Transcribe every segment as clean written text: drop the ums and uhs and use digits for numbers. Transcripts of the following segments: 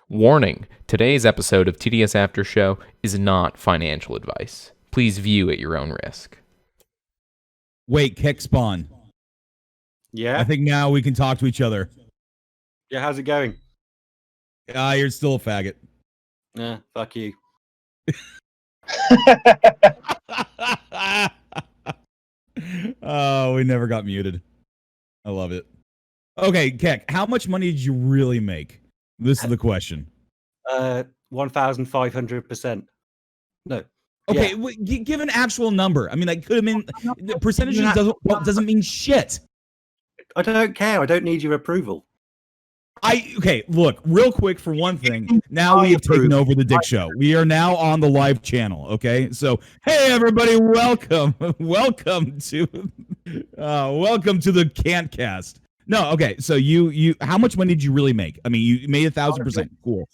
Warning, today's episode of TDS Aftershow is not financial advice. Please view at your own risk. Wait, Kekspawn. Yeah? I think now we can talk to each other. Yeah, how's it going? You're still a faggot. Yeah, fuck you. Oh, we never got muted. I love it. Okay, Kek, how much money did you really make? This is the question. 1,500%. No. Okay, Yeah. give an actual number. I mean, that could have been the percentages doesn't mean shit. I don't care. I don't need your approval. Okay, look, real quick for one thing. Now we have taken over the Dick Show. We are now on the live channel, okay? So, hey everybody, welcome. welcome to the Cantcast. No, okay. So you how much money did you really make? I mean, you made 1,000%. Cool.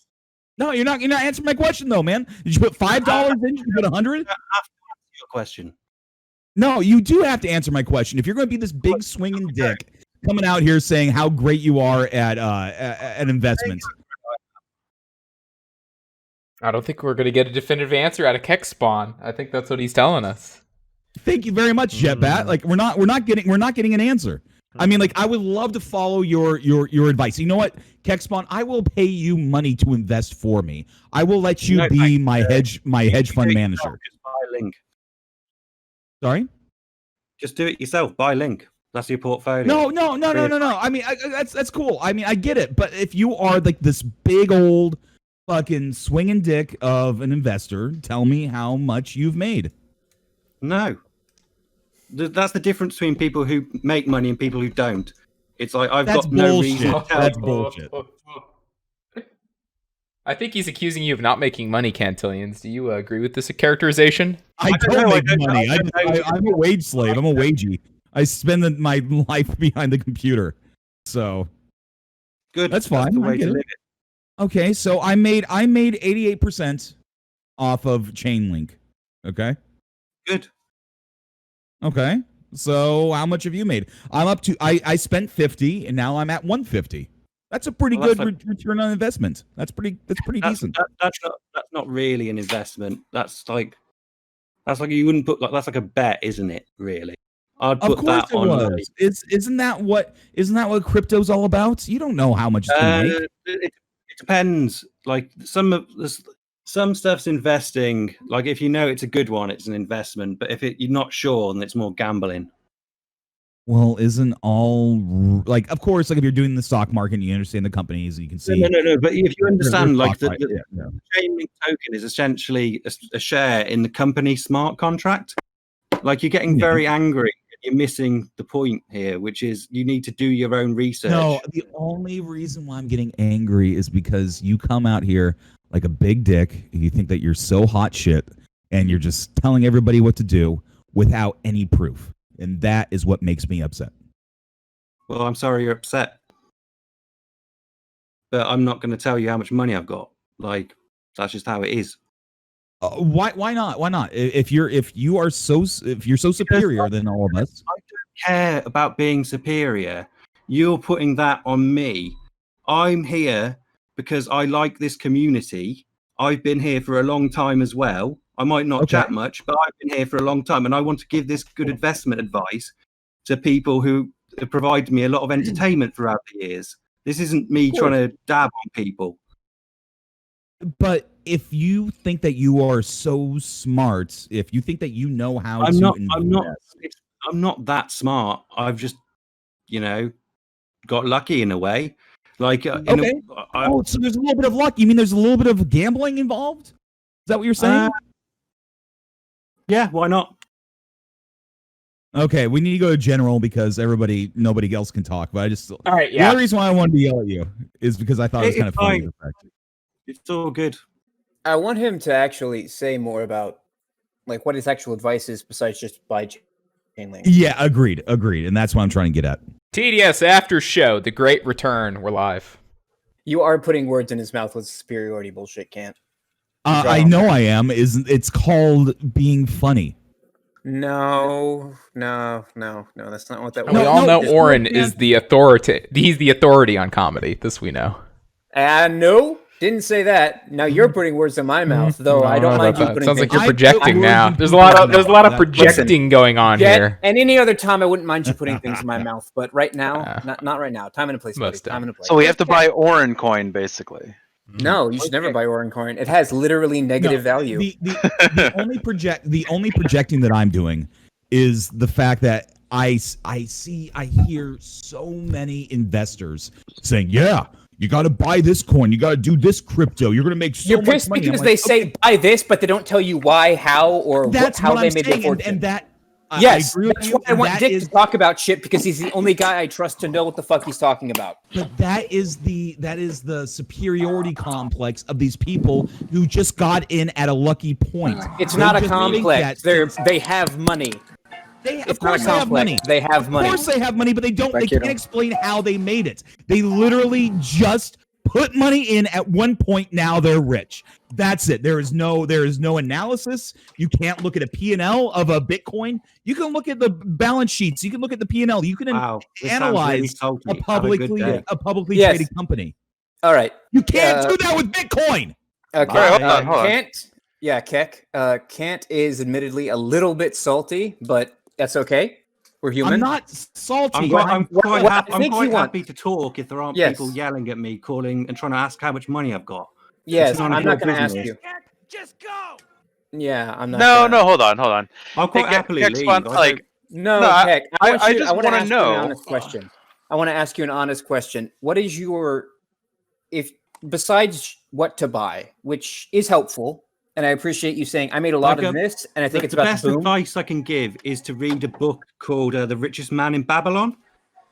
No, you're not answering my question though, man. Did you put $5 in? Did you put 100? Your question. No, you do have to answer my question. If you're going to be this big swinging dick coming out here saying how great you are at investments. I don't think we're going to get a definitive answer out of Kekspawn. I think that's what he's telling us. Thank you very much, Jetbat. Like we're not getting an answer. I mean, like I would love to follow your advice. You know what, Kekspawn? I will pay you money to invest for me. I will let you be my hedge fund manager. Just buy a link. Sorry? Just do it yourself. Buy a link. That's your portfolio. No. I mean, that's cool. I mean, I get it. But if you are like this big old fucking swinging dick of an investor, tell me how much you've made. No. That's the difference between people who make money and people who don't. It's like That's got no reason. That's bullshit. I think he's accusing you of not making money, Cantillions. Do you agree with this characterization? I don't make money. I'm a wage slave. I'm a wagey. I spend my life behind the computer. So good. That's fine. That's the way I get to it. live it. Okay, so I made 88% off of Chainlink. Okay. Good. Okay. So how much have you made? I'm up to I spent 50 and now I'm at 150. That's a pretty good return on investment. That's pretty decent. That's not really an investment. That's like you wouldn't put that's like a bet, isn't it? Really. I'd put that on. Was. Isn't that what crypto's all about? You don't know how much it's going to make. It depends. Like some stuff's investing. Like if you know it's a good one, it's an investment. But if you're not sure, then it's more gambling. Well, isn't all like, of course, like if you're doing the stock market, and you understand the companies, you can see. No. But if you understand, like the Chainlink token is essentially a share in the company smart contract. Like you're getting very angry. You're missing the point here, which is you need to do your own research. No, the only reason why I'm getting angry is because you come out here like a big dick. You think that you're so hot shit, and you're just telling everybody what to do without any proof. And that is what makes me upset. Well, I'm sorry you're upset. But I'm not going to tell you how much money I've got. Like, that's just how it is. Why not? Why not? If you're so superior than all of us. I don't care about being superior. You're putting that on me. I'm here because I like this community. I've been here for a long time as well. I might not chat much, but I've been here for a long time, and I want to give this good investment advice to people who have provided me a lot of entertainment throughout the years. This isn't me trying to dab on people. But if you think that you are so smart, if you think that you know how I'm not that smart. I've just, got lucky in a way. Like, so there's a little bit of luck. You mean there's a little bit of gambling involved? Is that what you're saying? Yeah, why not? Okay, we need to go to general because nobody else can talk. But all right, yeah. The only reason why I wanted to yell at you is because I thought it was kind of funny. It's all good. I want him to actually say more about like what his actual advice is besides just buy Chainlink. Yeah, agreed, and that's what I'm trying to get at. TDS Aftershow, the great return. We're live. You are putting words in his mouth with superiority bullshit, Can't. I know I am. It's called being funny. No, that's not what that was. We all know Oren is the authority. He's the authority on comedy. This we know. No. Didn't say that. Now you're putting words in my mouth, though. I don't mind you putting. Sounds like things- you're projecting now. There's a lot of projecting going on here. And any other time, I wouldn't mind you putting things in my mouth, but right now, not right now. Time and a place, buddy. Time and a place. So we have to buy Oren coin, basically. No, you should never buy Oren coin. It has literally negative value. The only projecting that I'm doing is the fact that I hear so many investors saying, "Yeah, you got to buy this coin. You got to do this crypto. You're going to make so You're much pissed money." because I'm they like, say buy this, but they don't tell you why, how, or how they made their fortune. And that yes, I agree with that's you, why I want that Dick is- to talk about shit because he's the only guy I trust to know what the fuck he's talking about. But that is the superiority complex of these people who just got in at a lucky point. It's They not a just think complex. that They have money. Of course they have money. They have money. Of course they have money, but they don't. Right, They can't kiddo. explain how they made it. They literally just put money in at one point. Now they're rich. That's it. There is no analysis. You can't look at a P&L of a Bitcoin. You can look at the balance sheets. You can look at the P&L. You can This analyze sounds really a salty. Have a good day. publicly Yes. traded company. All right. You can't do that with Bitcoin. Okay. All right, hold on. Kant is admittedly a little bit salty, but that's okay. We're human. I'm not salty. I'm quite want- happy to talk if there aren't Yes. people yelling at me, calling and trying to ask how much money I've got. Yes, It's none of I'm not your going to ask business. you. Just go. Yeah, I'm not. No, gonna. no, hold on. I'll quite happily leave. Kekspawn, like, No, No, Heck. I just want to wanna know. An honest question. I want to ask you an honest question. What is your, if besides what to buy, which is helpful, and I appreciate you saying I made a lot Like of this, and I think it's the about best to boom. advice I can give is to read a book called The Richest Man in Babylon.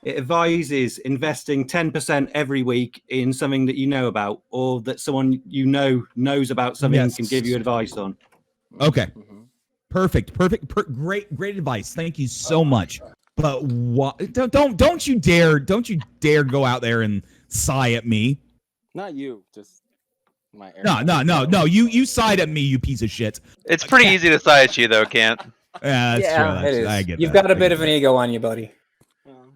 It advises investing 10% every week in something that you know about, or that someone you know knows about something and can give you advice on. Okay. Perfect. Great advice. Thank you so much. But what? Don't you dare go out there and sigh at me. Not you, just my air. No. You sighed at me, you piece of shit. it's pretty easy to side at you, though, Can't. Yeah, that's true. it is. I get You've that. got a I bit get of an that. ego on you, buddy.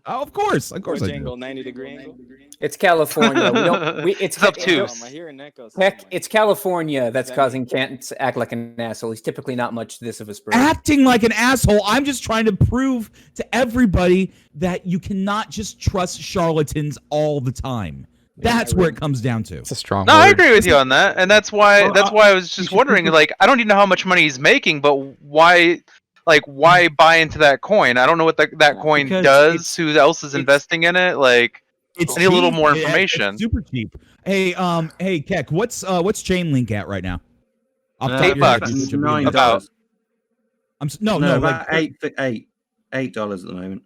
Oh, of course I Which do. angle? 90-degree angle? It's California. It's It's up to. My hearing echoes. Heck, it's California that's causing Canton to act like an asshole. He's typically not much this of a spur. Acting like an asshole. I'm just trying to prove to everybody that you cannot just trust charlatans all the time. That's where it comes down to. It's a strong No, word. I agree with you on that, and that's why Well, I was just wondering. Like, I don't even know how much money he's making, but why buy into that coin? I don't know what that coin Because does. Who else is investing in it? Like, It's I need a little cheap. more Yeah, information. it's super cheap. Hey, Kek, what's Chainlink at right now? Off the top of your head, $8. you should be $9. About. No, about like, $8 at the moment.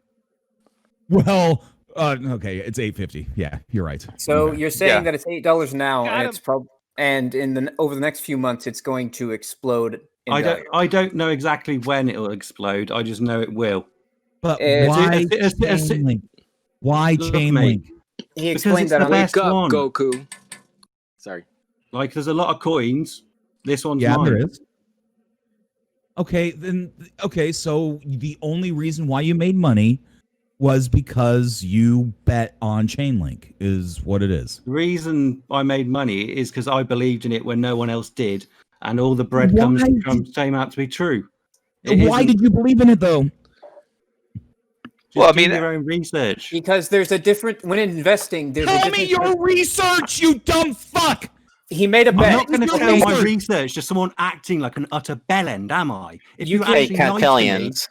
well, okay, it's $8.50. Yeah, you're right. So Okay. you're saying Yeah. that it's $8 now, Got and him. it's probably over the next few months, it's going to explode. In value. I don't know exactly when it will explode. I just know it will. But It's- why it's- Chainlink? Why Look, mate. Chainlink? He Because explained it's that the on best Wake up, one. Goku. Sorry. Like, there's a lot of coins. This one's Yeah, mine. there is. Okay, so the only reason why you made money was because you bet on Chainlink, is what it is. The reason I made money is because I believed in it when no one else did, and all the breadcrumbs came out to be true. Why did you believe in it though? Well, I do mean- your own research. because there's a different when investing. There's a Tell me different. your research, you dumb fuck! He made a I'm bet. not going to your tell my research. research to someone acting like an utter bellend, am I? If You you can't- actually like me, Cantillions.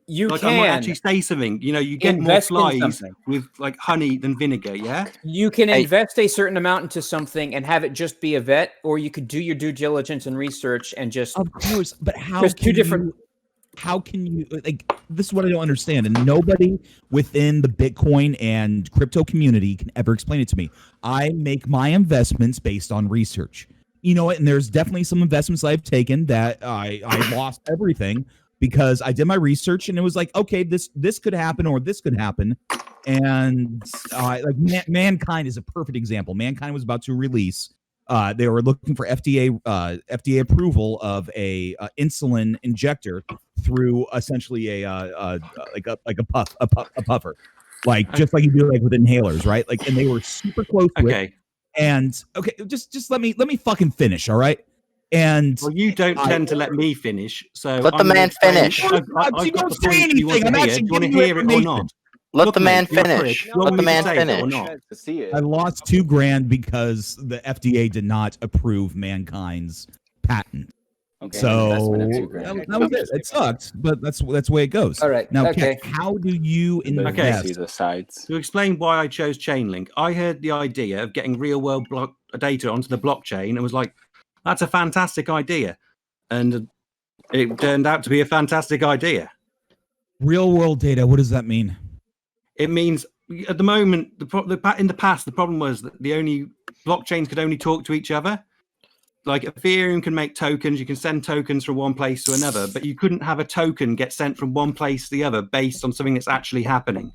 You like I might can. actually say something. You know, you get more Invest in flies something. with like honey than vinegar. Yeah. You can Hey. invest a certain amount into something and have it just be a vet, or you could do your due diligence and research and just. Of course, but how There's two can different- you, how can you like this is what I don't understand, and nobody within the Bitcoin and crypto community can ever explain it to me. I make my investments based on research. You know what? And there's definitely some investments I've taken that I lost everything because I did my research and it was like, okay, this could happen or this could happen. And like Mankind is a perfect example. Mankind was about to release. They were looking for FDA approval of a insulin injector through essentially a puffer, like just like you do like with inhalers, right? Like, and they were super close to it. Okay. And okay, just let me fucking finish, all right? And Well, you don't tend to let me finish, so Let the I'm gonna man explain- finish. I've You got don't the say point you want anything. I'm to hear. actually Do you want to giving you hear it or not? information. Let Look, the man mate, you're finish. prick. You want Let the me to man say it or finish. not? Chance to see it. I lost $2,000 because the FDA did not approve mankind's patent. Okay, So investment of $2,000. that was it. It sucked, but that's the way it goes. All right. Now, Okay. Kek, how do you And then Okay. you see invest? the sides. To explain why I chose Chainlink, I heard the idea of getting real-world data onto the blockchain and was like, "That's a fantastic idea," and it turned out to be a fantastic idea. Real world data. What does that mean? It means at the moment, in the past, the problem was that the only blockchains could only talk to each other. Like Ethereum can make tokens, you can send tokens from one place to another, but you couldn't have a token get sent from one place to the other based on something that's actually happening.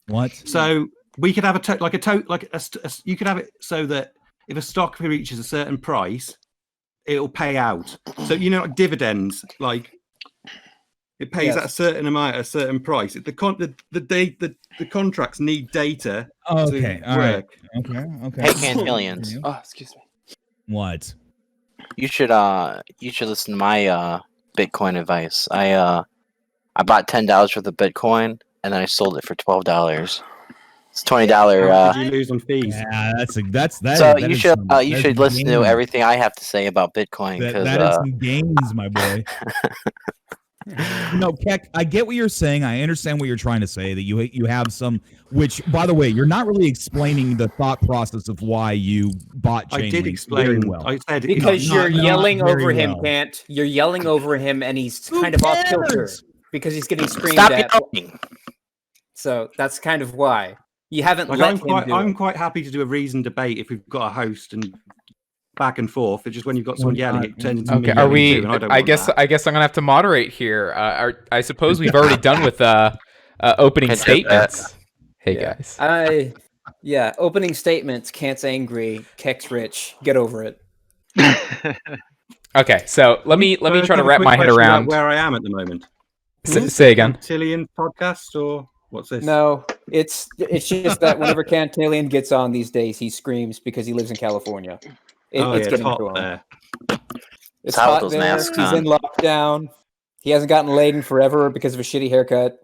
What? So we could have you could have it so that if a stock reaches a certain price, it'll pay out. So like dividends, like it pays at a certain amount at a certain price. The contracts need data Okay. to All right. work. Okay. Hey, Cantillions. Oh, excuse me. What? You should listen to my Bitcoin advice. I bought $10 worth of Bitcoin and then I sold it for $12. It's $20. How did you lose on fees? Yeah, that's So that you is should some- you that's should listen to gains. everything I have to say about Bitcoin That because is some gains, my boy. Kek, I get what you're saying. I understand what you're trying to say. That you have some, which, by the way, you're not really explaining the thought process of why you bought Chainlink. I did very explain. well. I said Because not- you're not yelling very over him, well. Kant. You're yelling over him, and he's Who kind of off kilter cares? because he's getting screamed stop at. yelling. So that's kind of why you haven't Like, let him do I'm it. quite happy to do a reasoned debate if we've got a host and back and forth. It's just when you've got someone yelling, it turns into me Okay, are yelling we? too, and I don't I want guess that. I'm gonna have to moderate here. I suppose we've already done with opening Can I take that? statements. Hey guys. Opening statements. Kant's angry. Kek's rich. Get over it. Okay, so let me Can I try to have a wrap quick my head question about around. where I am at the moment. Say again. Cantillion podcast or what's this? No, it's just that whenever Cantillion gets on these days, he screams because he lives in California. It's getting hot to him. there. It's hot with hot those there. masks He's in lockdown. He hasn't gotten laid in forever because of a shitty haircut.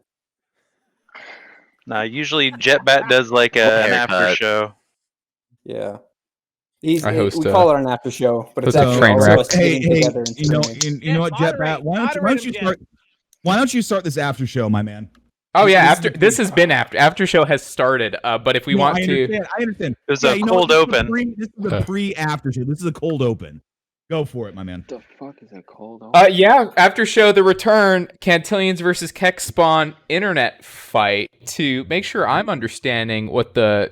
Nah, usually Jetbat does like an Haircut. after show. Yeah. I host, we call it an after show, but it's host a actually train also wreck. us getting together and you know screaming. what, Jetbat? Why don't you start this after show, my man? Oh yeah, This is- this has been after show has started. But if we No, want I to, understand. It was Yeah, a you know cold what, open. This is a pre-after show. This is a cold open. Go for it, my man. What the fuck is a cold open? yeah, after show the return Cantillions versus Kekspawn internet fight to make sure I'm understanding what the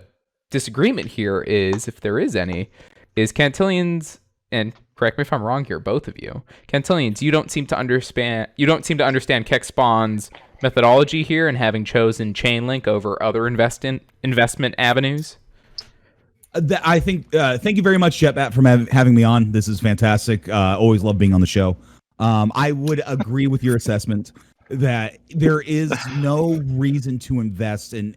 disagreement here is, if there is any, is Cantillions, and correct me if I'm wrong here, both of you. Cantillions, you don't seem to understand Kekspawn's methodology here and having chosen Chainlink over other investment avenues. I think. Thank you very much, Jetbat, for having me on. This is fantastic. Always love being on the show. I would agree with your assessment that there is no reason to invest in.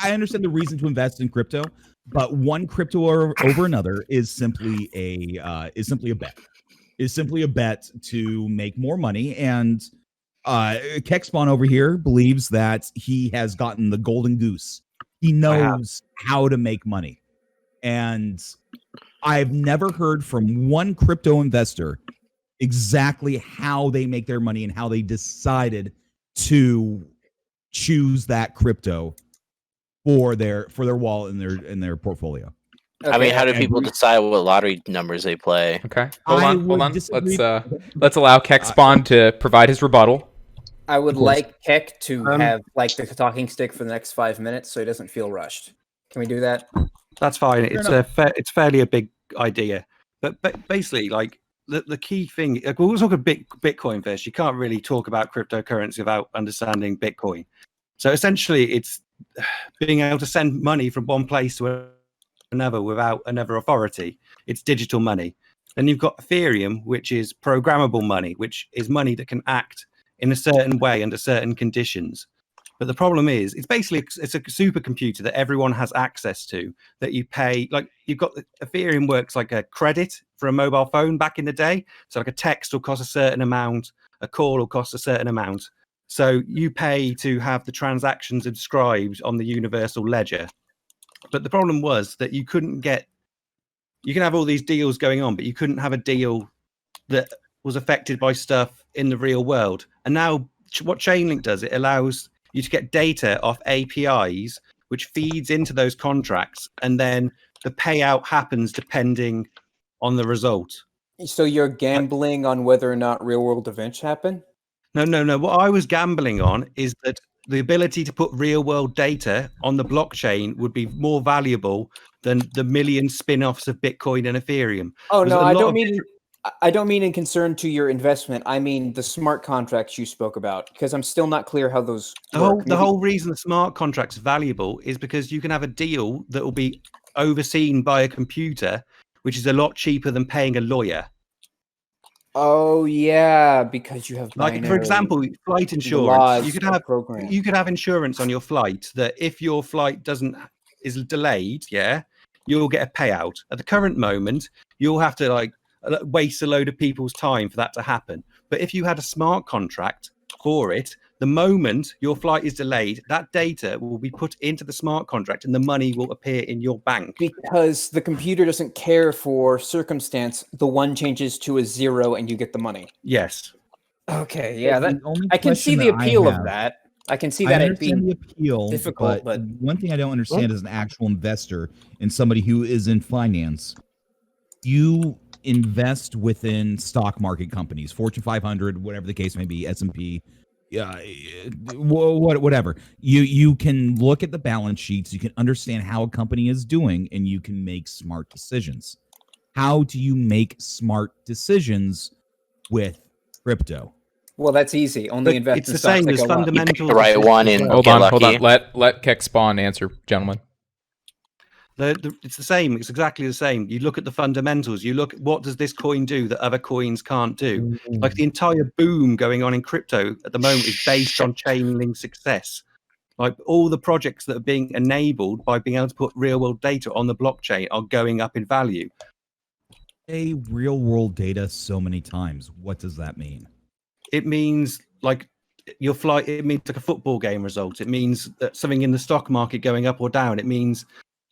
I understand the reason to invest in crypto, but one crypto over another is simply a bet. Is simply a bet to make more money. And Kekspawn over here believes that he has gotten the golden goose. He knows how to make money. And I've never heard from one crypto investor exactly how they make their money and how they decided to choose that crypto for their wallet and their portfolio. I mean, how do I people agree. decide what lottery numbers they play? Okay, hold I on. would disagree. Let's allow Kekspawn to provide his rebuttal. I would Of course. like Kek to have like the talking stick for the next 5 minutes so he doesn't feel rushed. Can we do that? That's fine. It's fairly a big idea, but basically, like the key thing, we'll talk about Bitcoin first. You can't really talk about cryptocurrency without understanding Bitcoin. So essentially, it's being able to send money from one place to another without another authority. It's digital money. Then you've got Ethereum, which is programmable money, which is money that can act in a certain way under certain conditions. But the problem is, it's a supercomputer that everyone has access to. That you pay, like you've got Ethereum works like a credit for a mobile phone back in the day. So like a text will cost a certain amount, a call will cost a certain amount. So you pay to have the transactions inscribed on the universal ledger. But the problem was that you can have all these deals going on, but you couldn't have a deal that was affected by stuff in the real world. And now what Chainlink does, it allows you to get data off APIs, which feeds into those contracts, and then the payout happens depending on the result. So you're gambling on whether or not real world events happen? No. What I was gambling on is that the ability to put real world data on the blockchain would be more valuable than the million spin-offs of Bitcoin and Ethereum. Oh no, I don't mean in concern to your investment. I mean the smart contracts you spoke about, because I'm still not clear how those work. The whole reason the smart contract's valuable is because you can have a deal that will be overseen by a computer, which is a lot cheaper than paying a lawyer. Oh yeah, because you have like for example, flight insurance. You could have insurance on your flight that if your flight is delayed, you'll get a payout. At the current moment, you'll have to waste a load of people's time for that to happen. But if you had a smart contract for it, the moment your flight is delayed, that data will be put into the smart contract and the money will appear in your bank. Because the computer doesn't care for circumstance. The 1 changes to a 0 and you get the money. Yes. Okay, yeah, I can see the appeal of that. I can see that it being the appeal, difficult, but one thing I don't understand as an actual investor and somebody who is in finance, you invest within stock market companies, Fortune 500, whatever the case may be, S&P, whatever. You can look at the balance sheets, you can understand how a company is doing, and you can make smart decisions. How do you make smart decisions with crypto? Well, that's easy. Only invest it's in the stocks same that as go up. fundamentals. You pick the right one and Hold get on. lucky. Let Kekspawn answer, gentlemen. It's the same. It's exactly the same. You look at the fundamentals. You look at what does this coin do that other coins can't do. Like the entire boom going on in crypto at the moment is based on Chainlink success. Like all the projects that are being enabled by being able to put real world data on the blockchain are going up in value. Real world data so many times. What does that mean? It means like your flight. It means like a football game result. It means that something in the stock market going up or down. It means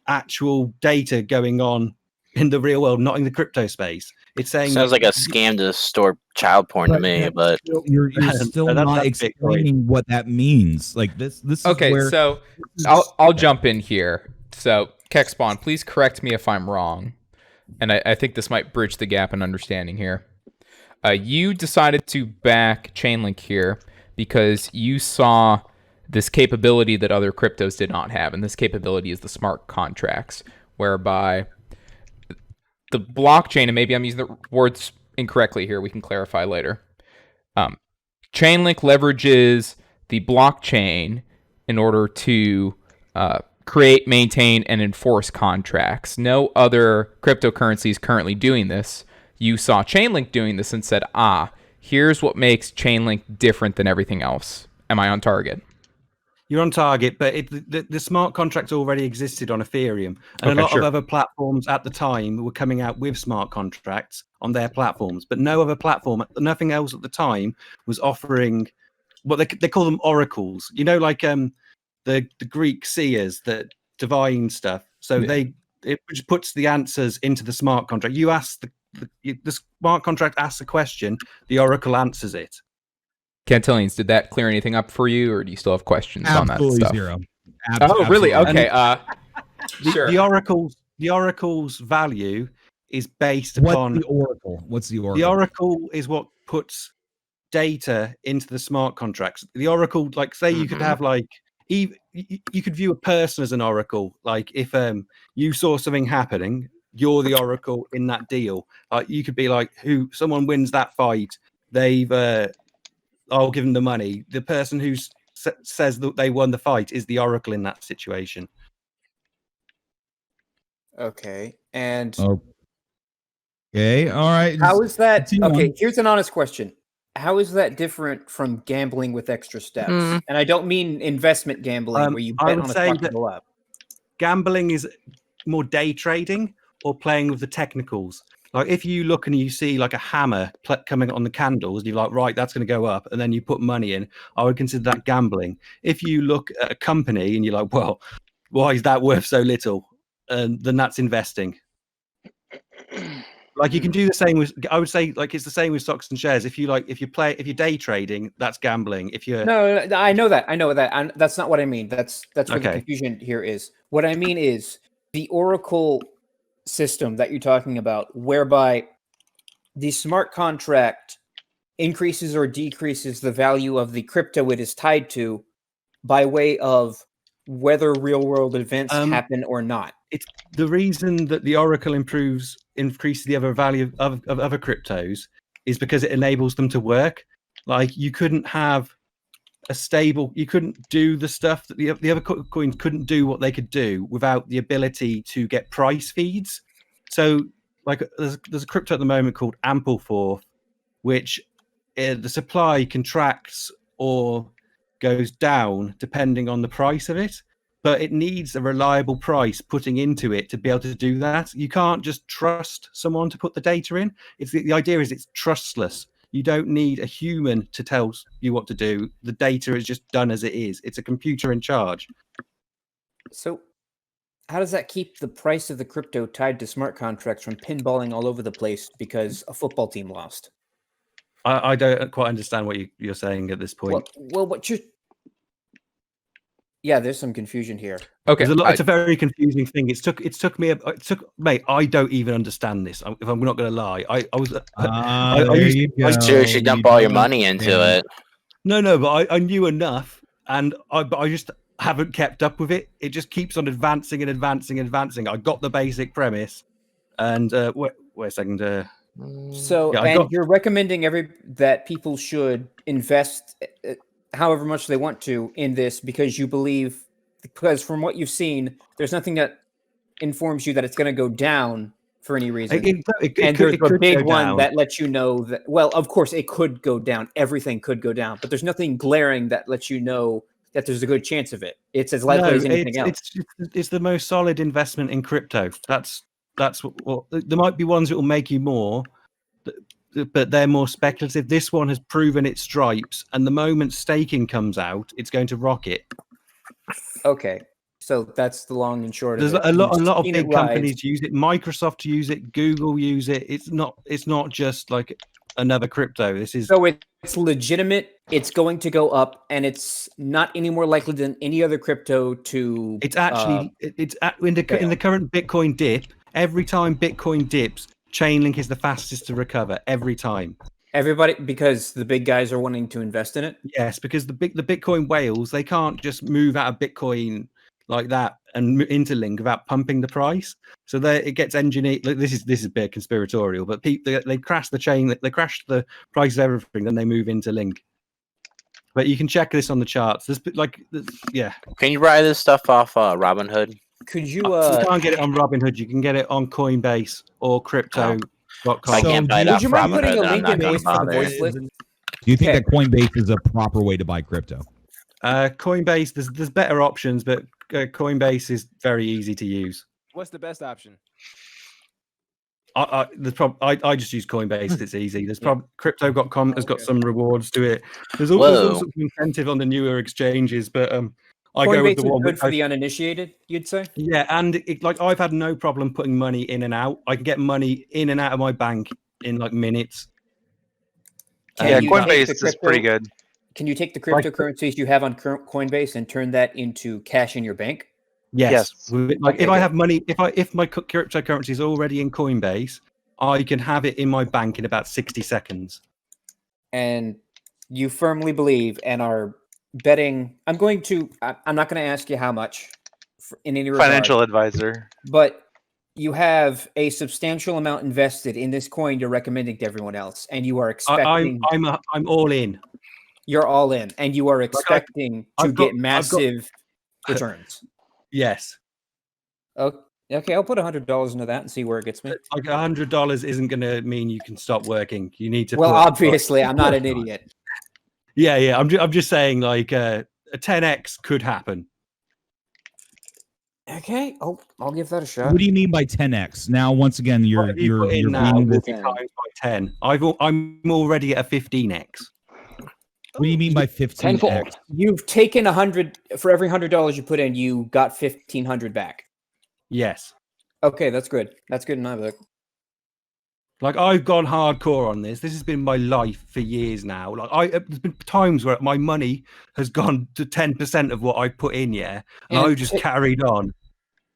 actual data going on in the real world, not in the crypto space. It's saying sounds like a scam to store child porn to me, but you're still not explaining what that means. Like this is okay. Where So I'll jump in here. So Kekspawn, please correct me if I'm wrong, and I think this might bridge the gap in understanding here. You decided to back Chainlink here because you saw this capability that other cryptos did not have, and this capability is the smart contracts, whereby the blockchain, and maybe I'm using the words incorrectly here, we can clarify later. Chainlink leverages the blockchain in order to create, maintain, and enforce contracts. No other cryptocurrency is currently doing this. You saw Chainlink doing this and said, here's what makes Chainlink different than everything else. Am I on target? You're on target, but the smart contracts already existed on Ethereum, and a lot of other platforms at the time were coming out with smart contracts on their platforms. But no other platform, nothing else at the time was offering what they call them oracles. You know, like the Greek seers that divine stuff. So it just puts the answers into the smart contract. You ask the smart contract asks a question, the oracle answers it. Cantillions, did that clear anything up for you, or do you still have questions on that stuff? Zero. Oh, really? Okay. Sure. The oracle's value is based upon the oracle. What's the oracle? The oracle is what puts data into the smart contracts. The oracle, like, say, you could have you could view a person as an oracle. Like, if you saw something happening, you're the oracle in that deal. You could be like, someone wins that fight, I'll give them the money. The person who says that they won the fight is the oracle in that situation. Okay. And okay, all right. how is that? Okay, here's an honest question. how is that different from gambling with extra steps? Hmm. And I don't mean investment gambling where you I bet would on a say stock to that- go up. Gambling is more day trading or playing with the technicals. Like if you look and you see like a hammer coming on the candles, you're like, right, that's going to go up, and then you put money in. I would consider that gambling. If you look at a company and you're like, well, why is that worth so little? And then that's investing. Like you can do the same with, I would say, like it's the same with stocks and shares. If you're day trading, that's gambling. If you're No, I know that. That's not what I mean. That's where the Okay. confusion here is. What I mean is the Oracle system that you're talking about, whereby the smart contract increases or decreases the value of the crypto it is tied to by way of whether real world events happen or not. it's the reason that the Oracle increases the other value of other cryptos is because it enables them to work. Like you couldn't have you couldn't do the stuff that the other coins couldn't do what they could do without the ability to get price feeds. So like there's a crypto at the moment called Ampleforth, which the supply contracts or goes down depending on the price of it. But it needs a reliable price putting into it to be able to do that. You can't just trust someone to put the data in. It's the idea is it's trustless. You don't need a human to tell you what to do. The data is just done as it is. It's a computer in charge. So how does that keep the price of the crypto tied to smart contracts from pinballing all over the place because a football team lost? I don't quite understand what you're saying at this point. Well, what you're... Yeah, there's some confusion here. Okay, It's a very confusing thing. It took me, mate. I don't even understand this. If I'm not going to lie, I was. I Seriously, dump all your money into it. No, but I knew enough, and I just haven't kept up with it. It just keeps on advancing and advancing and advancing. I got the basic premise, and wait a second. So, Yeah, and you're recommending that people should invest however much they want to in this because you believe, because from what you've seen, there's nothing that informs you that it's going to go down for any reason. And there's a big one that lets you know that, well, of course it could go down. Everything could go down, but there's nothing glaring that lets you know that there's a good chance of it. It's as likely as anything else. It's the most solid investment in crypto. That's what there might be ones that will make you more, but they're more speculative. This one has proven its stripes, and the moment staking comes out, it's going to rocket. Okay, so that's the long and short There's of it. a lot of big companies use it. Microsoft use it. Google use it. It's not just like another crypto. This is so it's legitimate. It's going to go up, and it's not any more likely than any other crypto to. It's actually in the current Bitcoin dip. Every time Bitcoin dips, Chainlink is the fastest to recover every time. Everybody, because the big guys are wanting to invest in it. Yes, because the Bitcoin whales, they can't just move out of Bitcoin like that and into Link without pumping the price. So it gets engineered. This is a bit conspiratorial, but they crash the chain, they crash the price of everything, then they move into Link. But you can check this on the charts. Yeah. Can you buy this stuff off Robinhood? Could you? You can't get it on Robinhood. You can get it on Coinbase or Crypto.com. I can't buy it would off you mind putting Robinhood. a I'm link not in gonna voice for the bother. voice list? Do you think that Coinbase is a proper way to buy crypto? Coinbase, there's better options, but Coinbase is very easy to use. What's the best option? I just use Coinbase. It's easy. There's Crypto.com has got some rewards to it. There's all sorts of incentive on the newer exchanges, but I go with the one good for the uninitiated, you'd say? Yeah, and I've had no problem putting money in and out. I can get money in and out of my bank in like minutes. Yeah, Coinbase is pretty good. Can you take the cryptocurrencies you have on Coinbase and turn that into cash in your bank? Yes. Okay, if I have money, if my cryptocurrency is already in Coinbase, I can have it in my bank in about 60 seconds. And you firmly believe and are betting. I'm not going to ask you how much in any regard. Financial advisor. But you have a substantial amount invested in this coin you're recommending to everyone else, and you are expecting. I'm all in. You're all in, and you are expecting to get massive returns. Yes. Okay, I'll put $100 into that and see where it gets me. Like $100 isn't going to mean you can stop working. You need to. Well, put, obviously, I'm not an idiot. Yeah. I'm just saying, like a 10x could happen. Okay, I'll give that a shot. What do you mean by 10x? Now, once again, you're in now being will this. be times by 10. I'm already at a 15x. What do you mean by 15x? Tenfold. You've taken 100 for every $100 you put in. You got 1,500 back. Yes. Okay, that's good. That's good in my book. Like I've gone hardcore on this. This has been my life for years now. Like there's been times where my money has gone to 10% of what I put in, yeah, and I just carried on.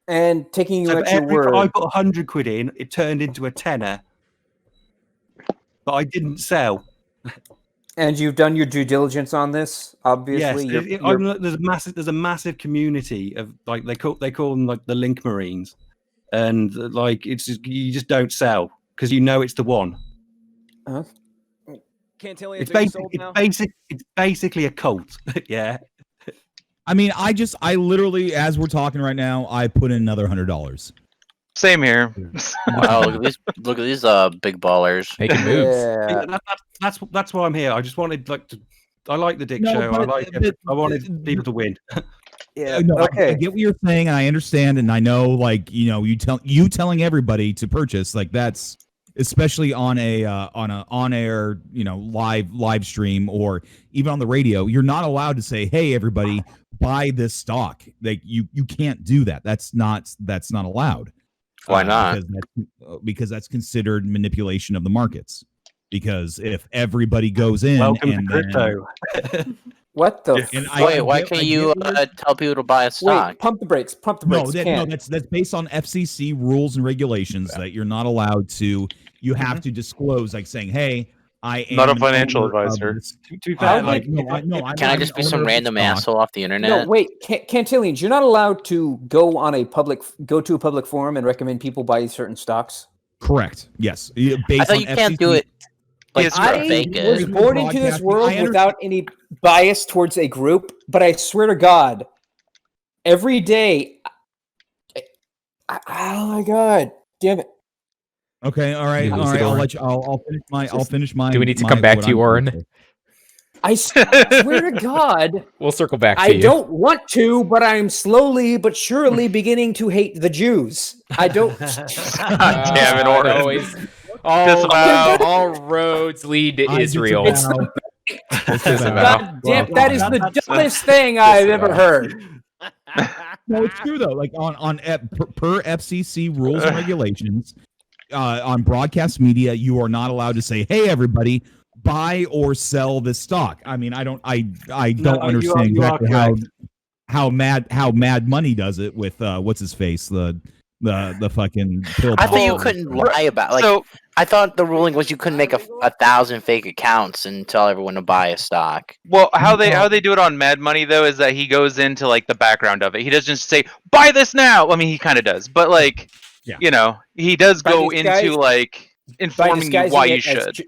And taking you So at your word, I put 100 quid in, it turned into a tenner, but I didn't sell. and you've done your due diligence on this. Obviously, Yes, there's a massive community of like they call them like the Link Marines, and like it's just, you just don't sell because you know it's the one. Cantillions It's basically a cult. Yeah. I mean, I literally, as we're talking right now, I put in another $100. Same here. Wow, look at these big ballers. Making moves. Yeah. That's why I'm here. I just wanted I like the Dick No, Show. but I wanted people to win. Yeah. No, Okay. I get what you're saying, and I understand, and I know, like, you telling everybody to purchase, like, that's especially on a on-air, live stream, or even on the radio. You're not allowed to say, "Hey, everybody, buy this stock." Like, you can't do that. That's not allowed. Why not? Because that's considered manipulation of the markets. Because if everybody goes in, Welcome and to crypto. What the? And Why can't you tell people to buy a stock? Wait, pump the brakes. Pump the brakes. No, that's based on FCC rules and regulations that you're not allowed to. You have to disclose, like saying, "Hey, I am Not a an financial owner of advisor. this." Too bad. Can I just be some random asshole off the internet? No, wait, Cantillions, you're not allowed to go to a public forum and recommend people buy certain stocks. Correct. Yes. I thought you can't do it. Like, I fake I was it. born into this world without any bias towards a group, but I swear to God, every day, oh my God, damn it! Okay. All right. You All lose right. it, I'll Oren. let you. I'll finish my. I'll finish my. Do we need to come back to you, Oren? I swear to God, We'll circle back to I you. don't want to, but I'm slowly but surely beginning to hate the Jews. I don't. Damn it, Oren. Always, Disavow. all roads lead to I Israel. disavow. Disavow. God damn, that is the dumbest thing I've ever heard. No, it's true though. Like per FCC rules and regulations, on broadcast media, you are not allowed to say, "Hey, everybody, buy or sell this stock." I mean, I don't understand exactly how Mad Money does it with what's his face, the fucking pill. I thought you bottle. couldn't lie about like. So I thought the ruling was you couldn't make a 1,000 fake accounts and tell everyone to buy a stock. well, how they do it on Mad Money though is that he goes into like the background of it. He doesn't just say buy this now. I mean, he kind of does, but like, Yeah. he does By go these guys- into like informing you why you should.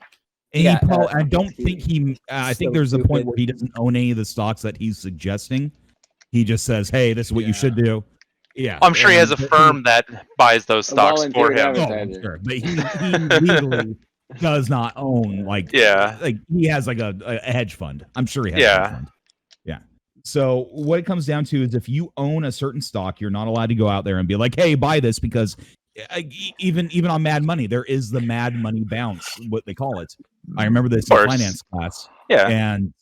And Yeah, I don't think he. I think so there's a point stupid. where he doesn't own any of the stocks that he's suggesting. He just says, "Hey, this is what you should do." Yeah, I'm sure he has a and- firm that buys those stocks for volunteer him. Oh, I'm sure. But he legally does not own like he has like a hedge fund. I'm sure he has a hedge fund. Yeah. So what it comes down to is if you own a certain stock, you're not allowed to go out there and be like, "Hey, buy this," because even on Mad Money, there is the Mad Money bounce, what they call it. I remember this in finance class. Yeah. And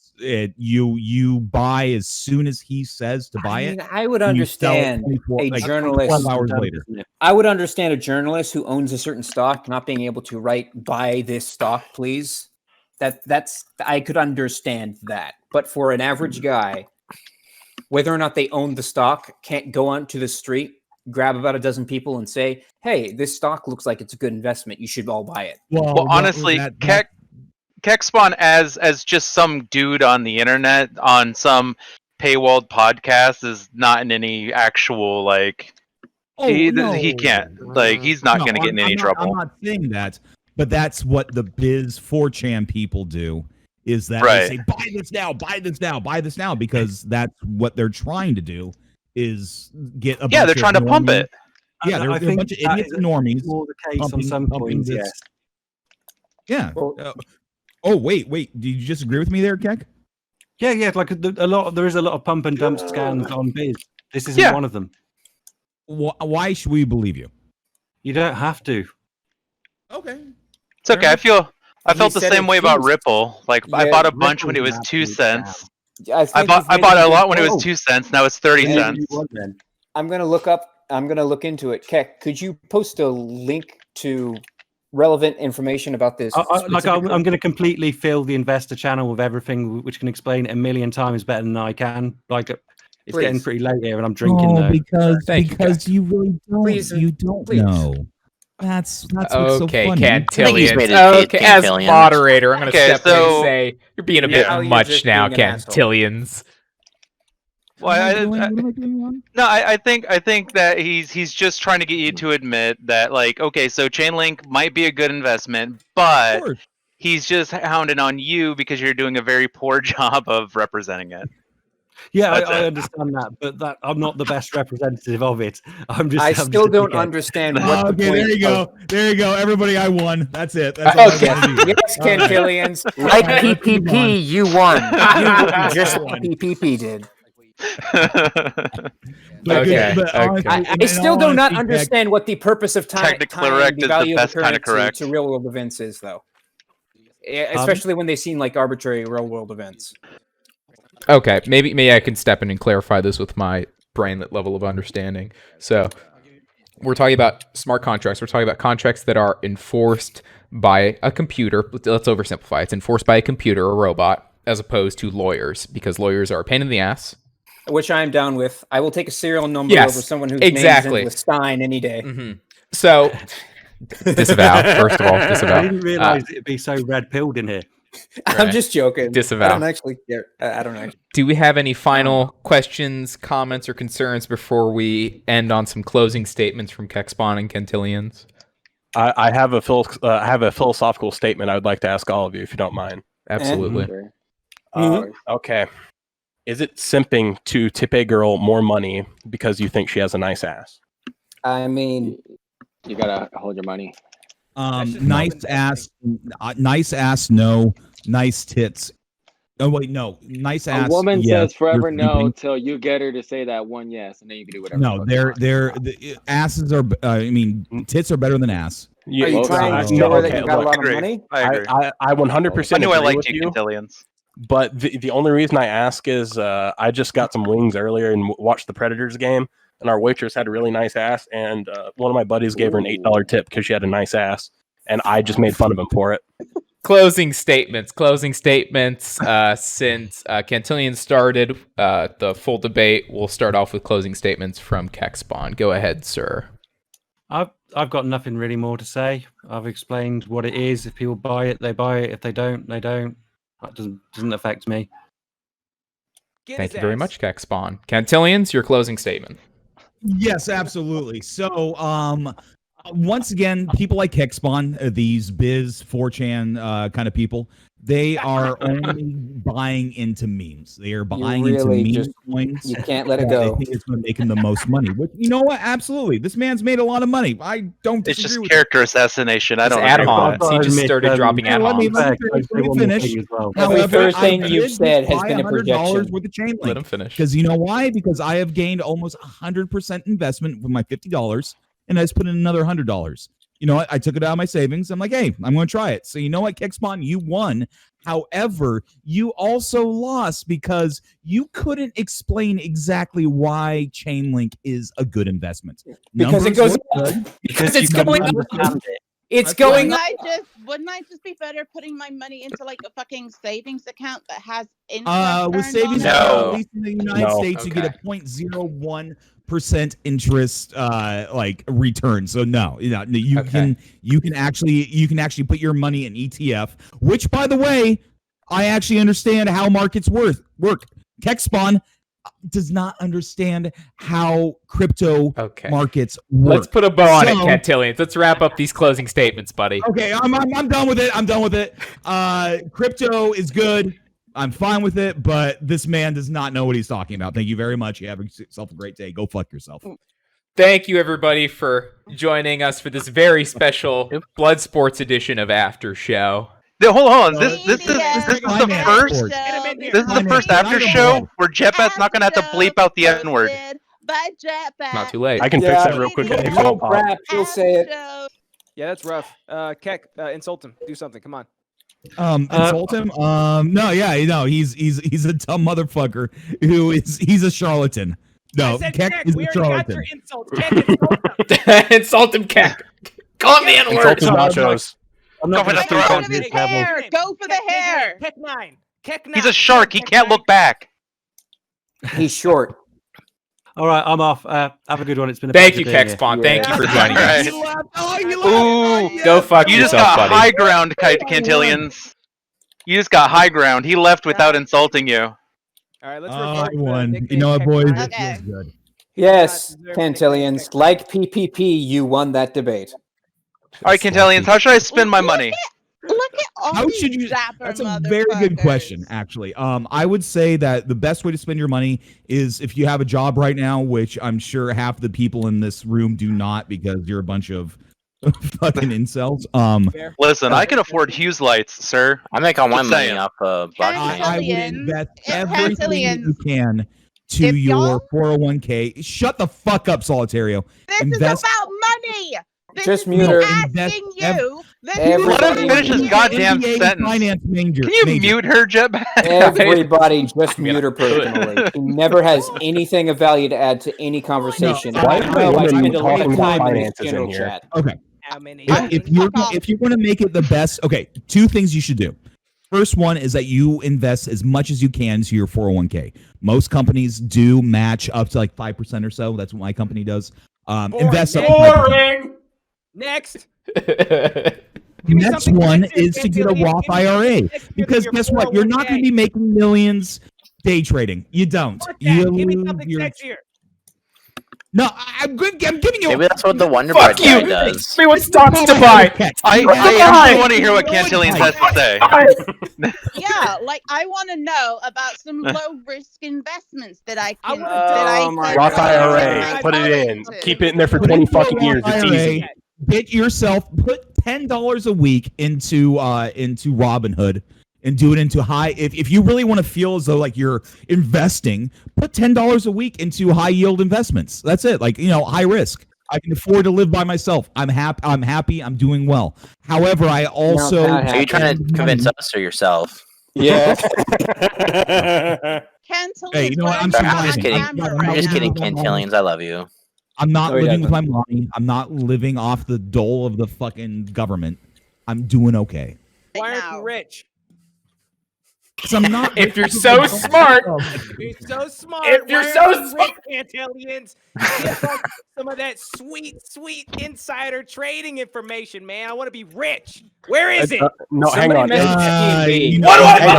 you buy as soon as he says to buy it. I would and you sell understand 24 a like, journalist. 12 hours later. I would understand a journalist who owns a certain stock not being able to write "buy this stock, please." That's I could understand that. But for an average guy, whether or not they own the stock, can't go onto the street, grab about a dozen people, and say, "Hey, this stock looks like it's a good investment. You should all buy it." Well, honestly, Kekspawn as just some dude on the internet on some paywalled podcast is not in any actual like. He can't like he's not going to get in any trouble. I'm not saying that, but that's what the Biz 4chan people do. Is that Right. they say buy this now, buy this now, buy this now, because that's what they're trying to do is get a Yeah, bunch they're of trying to pump normal- it. Yeah, they're I a think bunch of that idiots is and normies. more the case on pumping- some pumping points. this- Yes. Yeah. Well- Oh, wait. Did you just agree with me there, Kek? Yeah. Like there is a lot of pump and dump scams on Biz. This isn't one of them. Why should we believe you? You don't have to. Okay. It's okay. I felt the said same it way about seems- Ripple. Like I Yeah, bought a bunch when it Ripple's was an 2 absolute cents. I I bought a lot when it was 2 cents. Now it's 30 Maybe cents. you want then. I'm gonna look into it. Kek, could you post a link to relevant information about this? I'm specifically? going to completely fill the investor channel with everything which can explain it a million times better than I can. Like it's getting Please. pretty late here, and I'm drinking though. Thank you, Kek. you really don't. Please, you don't please. know. That's what's so Okay, funny. Cantillions. made it Okay, as Cantillions. moderator, I'm going to Okay, step in and so- say you're being a Yeah. bit Now you're much just now, being an asshole. Cantillions. What am I Well, doing? What am I doing wrong? No, I think that he's just trying to get you to admit that, like, okay, so Chainlink might be a good investment, Of but course. he's just hounding on you because you're doing a very poor job of representing it. Yeah, That's I it. understand that, but that I'm not the best representative of it. I'm I just still a don't dickhead. understand what the Okay, point there you of- go. There you go. Everybody, I won. That's it. That's all I Okay. wanted to do. Yes, Cantillions. Like Alright, let's move on. PPP, you won. You won just like PPP did. But Okay, but okay. honestly, I in still all do not honesty, Kek, understand what the purpose of Technically tying correct the is the value best of the kinda currency correct. to real world events is, though. Especially when they seem like arbitrary real world events. Okay, maybe I can step in and clarify this with my brainlet level of understanding. So, we're talking about smart contracts. We're talking about contracts that are enforced by a computer. Let's oversimplify. It's enforced by a computer, a robot, as opposed to lawyers, because lawyers are a pain in the ass. Which I'm down with. I will take a serial number Yes, over someone whose exactly. name ends with Stein any day. Mm-hmm. So, disavow. First of all, disavow. I didn't realize it'd be so red pilled in here. I'm just joking. Disavow. I don't actually care. I don't know. Do we have any final questions, comments, or concerns before we end on some closing statements from Kekspawn and Cantillions? I have a philosophical statement I would like to ask all of you, if you don't mind. Absolutely. Sure. Okay. Is it simping to tip a girl more money because you think she has a nice ass? I mean, You gotta hold your money. Nice ass, no. Nice tits. Oh wait, no. Nice ass. A woman yes, says forever you're no sleeping. till you get her to say that one yes, and then you can do whatever. the No, fuck you want. the asses are. I mean, tits are better than ass. Yeah, are you Well, trying no, to show her that okay, you got look, a lot of agree. money? I agree. I 100% I knew I agree liked with you, you. Cantillions. But the only reason I ask is I just got some wings earlier and watched the Predators game, and our waitress had a really nice ass, and one of my buddies gave her an $8 tip because she had a nice ass, and I just made fun of him for it. Closing statements. Since Cantillion started the full debate, we'll start off with closing statements from Kekspawn. Go ahead, sir. I've got nothing really more to say. I've explained what it is. If people buy it, they buy it. If they don't, they don't. That doesn't affect me. Thank you very much, Kekspawn. Cantillions, your closing statement. Yes, absolutely. So, once again, people like Kekspawn, these biz 4chan kind of people, they are only buying into memes. They are buying into really meme just- coins. You can't let it They go. think it's going to make him the most money. Which, you know what? Absolutely, this man's made a lot of money. I don't It's disagree just with character assassination. I It's don't ad agree with homs. that. He just Admit, started dropping ad let me homs. finish. As well. Every However, third I thing did you've just said has buy been a $100 projection. worth of chain Let link. him finish. Because you know why? Because I have gained almost 100% investment with my $50, and I just put in another $100. You know what? I took it out of my savings. I'm like, hey, I'm going to try it. So you know what, Kekspawn, you won. However, you also lost because you couldn't explain exactly why Chainlink is a good investment. Because it Numbers goes look up. good. Because you it's couldn't going up. understand it. It's That's going fine. up. Wouldn't I just be better putting my money into like a fucking savings account that has interest With earned savings on it? account, No. at least in the United No. States, you get a Okay. 0.01% interest like return. So no, you Okay. can actually put your money in ETF, which by the way, I actually understand how markets work. Kekspawn does not understand how crypto Okay. markets work. Let's put a bow on it, So- Cantillions. Let's wrap up these closing statements, buddy. Okay, I'm done with it. I'm done with it. Crypto is good. I'm fine with it, but this man does not know what he's talking about. Thank you very much. You have yourself a great day. Go fuck yourself. Thank you, everybody, for joining us for this very special Bloodsports edition of After Show. Hold on. This is the first. This is the first after show where Jetbat's not gonna have to bleep out the N word. By Jetbat. Not too late. I can fix that real quick. No crap, he'll say it. Yeah, that's rough. Kek, insult him. Do something. Come on. Insult him? No, yeah, no, he's a dumb motherfucker he's a charlatan. No, Kek is we a already got charlatan. your insult. Kek, insult him. Insult him, Kek. Call him the N-word. Insult his nachos. Go for the throat. Go for the hair. Go for the hair. Kek 9. Kek 9. He's a shark. He can't look back. He's short. All right, I'm off. Have a good one. It's been a Thank pleasure you, being here. Kekspawn. Thank you for joining us. Ooh, Go fuck you just yourself, got buddy. high ground, Cantillions. You just got high ground. He left without insulting you. All right, let's I won. You know what, boys? It Okay. feels good. Yes, Cantillions. Like PPP, you won that debate. All right, Cantillions, how should I spend my money? Look at all How these should you? dapper That's a very good question, actually. I would say that the best way to spend your money is if you have a job right now, which I'm sure half the people in this room do not, because you're a bunch of fucking incels. Listen, I can afford Hughes lights, sir. I make all my Just money saying. off blockchain. I would Cantillions. invest If everything that you Cantillions. can to If your y'all- 401k. Shut the fuck up, Solitario. This Invest- is about money. This Just is mute me her. asking you. This is Everybody- Let him finish his Everybody- goddamn NBA sentence. finance major. Can you major. mute her, Jetbat? Everybody just I'm mute her gonna do it. personally. He never has anything of value to add to any conversation. No, why I is know I everybody spend a lot talking of about time in this finances in general here? chat. Okay. How many? If you want to make it the best, okay, two things you should do. First one is that you invest as much as you can to your 401k. Most companies do match up to like 5% or so. That's what my company does. Invest up. Boring. Next. The next one is to get a Roth IRA, because guess what? You're not going to be making millions day trading. You don't. You Give me lose something your- sexier. No, I'm good. I'm giving you. Maybe that's what the Wonder Bread Fuck guy you! does. Me with stocks to buy. I actually want to hear what Cantillions has to say. Yeah, like I want to know about some low risk investments that I can. Oh my Roth God. IRA. Put it in. Keep it in there for Put 20 into a fucking years. Roth It's IRA. easy. Get yourself, put $10 a week into Robinhood, and do it into high. If you really want to feel as though like you're investing, put $10 a week into high yield investments. That's it. Like, high risk. I can afford to live by myself. I'm happy. I'm doing well. However, I also. not Are you trying to convince us or yourself? Yeah. Cantillions, Hey, you know what? I'm we're on I'm just surviving. camera kidding. I'm I'm just right kidding, now. Cantillions. I love you. I'm not No, he living with my doesn't. money. I'm not living off the dole of the fucking government. I'm doing okay. Why aren't now. you rich? 'Cause I'm not. If you're so smart, You're so smart. If you're Why so aren't you smart- rich, Cantillions? Give us some of that sweet insider trading information, man. I want to be rich. Where is it? No, hang on. What do I Hang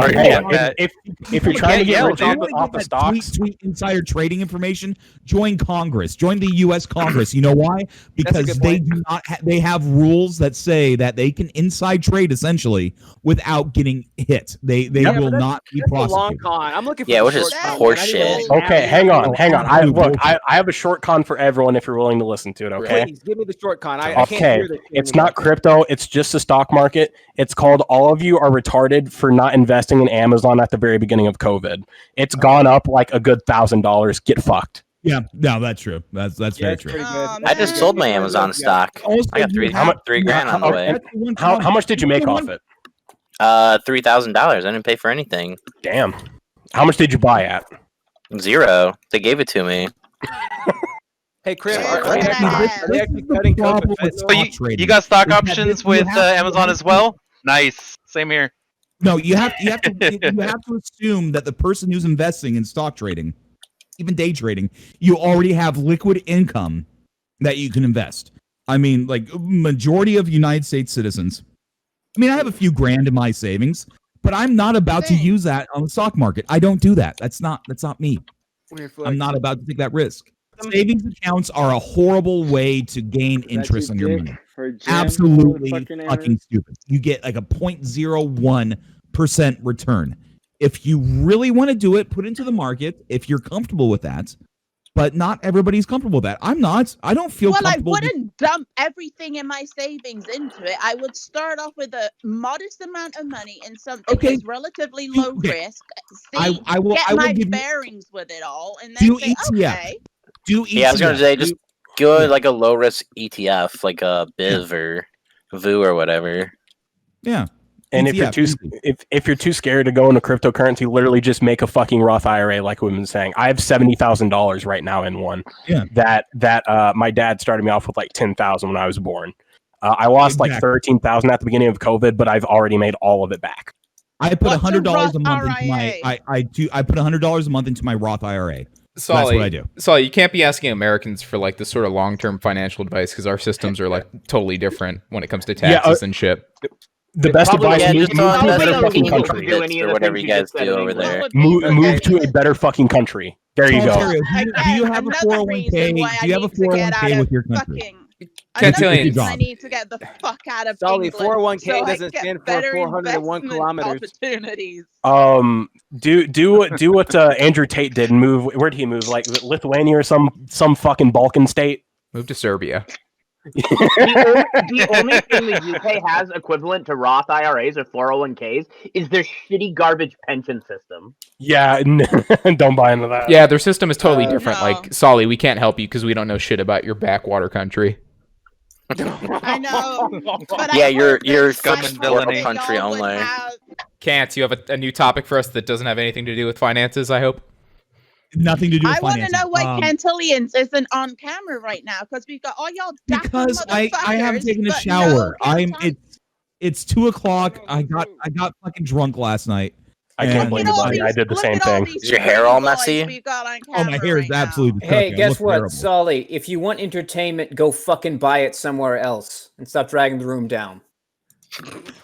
on, do? hang on. If you're trying to get rich If you off wanna the get that stocks, sweet insider trading information, join Congress. Join the U.S. Congress. You know why? Because good they point. do not. They have rules that say that they can inside trade essentially without getting hit. They Yeah, will but not be That's a long prosecuted. con. I'm looking for Yeah, the which is short con, horse man. I need shit. to- okay, hang on. I Dude, have a short con for everyone if you're willing to listen to it. Okay. Please give me the short con. I can't Okay, hear this shit it's anymore. not crypto. It's just the stock market. It's called "All of you are retarded for not investing in Amazon at the very beginning of COVID." It's gone up like a good $1,000. Get fucked. Yeah, no, that's true. That's Yeah, very it's true. pretty good. Oh, I just man. sold my Amazon stock. Also, I got you three have- grand on the way. That's the one How thing- much did you make off it? $3,000. I didn't pay for anything. Damn. How much did you buy at? 0. They gave it to me. Hey, Chris, Yeah, are they yeah. actually This is the cutting code problem with with fentanyl? So stock you trading. got stock Is that options you with have to- Amazon as well? Nice. Same here. No, you have to assume that the person who's investing in stock trading, even day trading, you already have liquid income that you can invest. I mean, like majority of United States citizens. I mean, I have a few grand in my savings, but I'm not about to Same. use that on the stock market. I don't do that. That's not me. I'm not about to take that risk. Savings accounts are a horrible way to gain interest on your money. Absolutely fucking stupid. You get like a 0.01% return. If you really want to do it, put into the market. If you're comfortable with that, but not everybody's comfortable with that. I'm not. I don't feel Well, I comfortable. wouldn't dump everything in my savings into it. I would start off with a modest amount of money in something Okay. that's relatively low risk. See, I will get give my you- bearings with it all, and then Do say, ETF. okay. Do ETF. Yeah, I was gonna say just go with like a low risk ETF, like a BIV or VU or whatever. Yeah. And if you're too if you're too scared to go into cryptocurrency, literally just make a fucking Roth IRA, like we've been saying. I have $70,000 right now in one. Yeah. That my dad started me off with like 10,000 when I was born. I lost like 13,000 at the beginning of COVID, but I've already made all of it back. I put What's a $100 a month Roth into my. IRA? I put $100 a month into my Roth IRA. Solly, That's what I do. Solly, you can't be asking Americans for like the sort of long-term financial advice because our systems are like totally different when it comes to taxes and shit. The best Probably, advice: yeah, move just to a on better the fucking people country. do any of or the whatever things you you guys just said do in over English. there. Move to a better fucking country. There you go. Solitario, do you have a Another 401k? reason why Do you have a I need to get out 401k of with your country? fucking- Cantillions. Another reason I need to get the fuck out of Solly, England 401k so I doesn't get stand for better 401 investment kilometers. opportunities. Do what Andrew Tate did and move. Where did he move? Like Lithuania or some fucking Balkan state? Move to Serbia. The only thing the UK has equivalent to Roth IRAs or 401ks is their shitty garbage pension system. Yeah, don't buy into that. Yeah, their system is totally different. No. Like, Solly, we can't help you because we don't know shit about your backwater country. I know. But Yeah, I you're heard scum that and I villainy. hope they Country all would only. have- Cants, you have a new topic for us that doesn't have anything to do with finances, I hope? Nothing to do with I want to finances. know why Cantillions isn't on camera right now because we've got all y'all dapper Because I haven't motherfuckers, taken a but shower. no It's 2:00. I got fucking drunk last night. I can't and- blame Look at all anybody. I these- did the look same at all thing. these Is your hair all pretty boys messy? we've got on Oh, my camera hair is right now. absolutely disgusting. Hey, I guess look what, terrible. Solly? If you want entertainment, go fucking buy it somewhere else and stop dragging the room down.